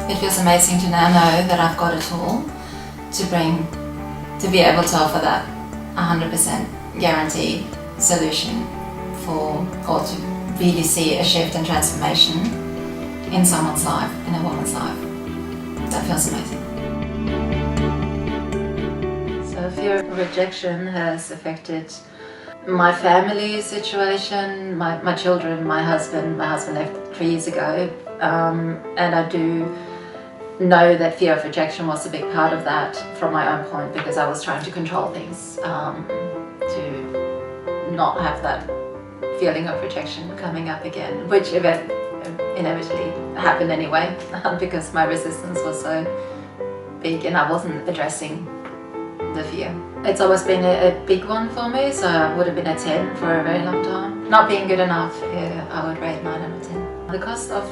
It feels amazing to now know that I've got a tool to be able to offer that 100% guaranteed solution or to really see a shift and transformation in someone's life, in a woman's life. That feels amazing. So fear of rejection has affected my family situation, my children, my husband. My husband left 3 years ago, and I do know that fear of rejection was a big part of that from my own point, because I was trying to control things to not have that feeling of rejection coming up again, which inevitably happened anyway because my resistance was so big and I wasn't addressing the fear. It's always been a big one for me, so I would have been a 10 for a very long time. Not being good enough, I would rate 9 out of 10. The cost of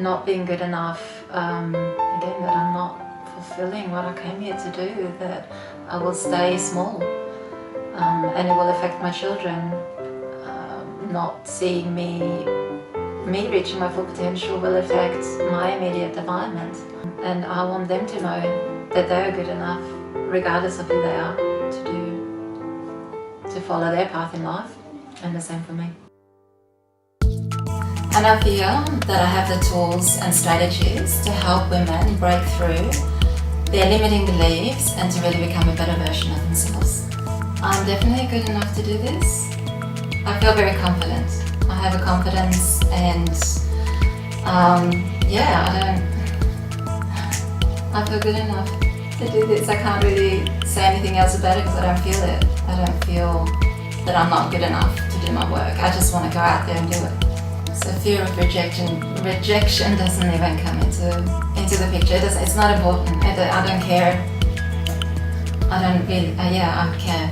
not being good enough, again, that I'm not fulfilling what I came here to do, that I will stay small, and it will affect my children. Not seeing me reaching my full potential will affect my immediate environment, and I want them to know that they are good enough regardless of who they are, to follow their path in life, and the same for me. And I feel that I have the tools and strategies to help women break through their limiting beliefs and to really become a better version of themselves. I'm definitely good enough to do this. I feel very confident. I have a confidence, and I feel good enough to do this. I can't really say anything else about it because I don't feel it. I don't feel that I'm not good enough to do my work. I just want to go out there and do it. So fear of rejection doesn't even come into the picture. It's not important. I don't care. I don't really, I care.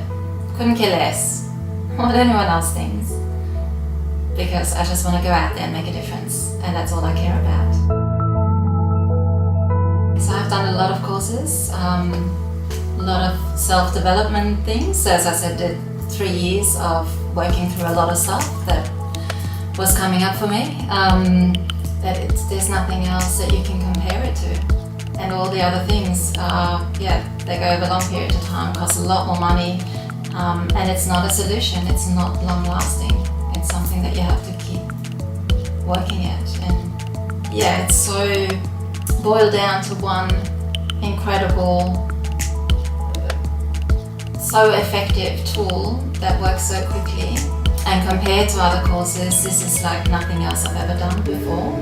Couldn't care less what anyone else thinks, because I just want to go out there and make a difference, and that's all I care about. So I've done a lot of courses, a lot of self-development things. So as I said, did 3 years of working through a lot of stuff that was coming up for me, there's nothing else that you can compare it to. And all the other things, they go over a long period of time, cost a lot more money, and it's not a solution, it's not long lasting. It's something that you have to keep working at. And it's so boiled down to one incredible, so effective tool that works so quickly. And compared to other courses, this is like nothing else I've ever done before.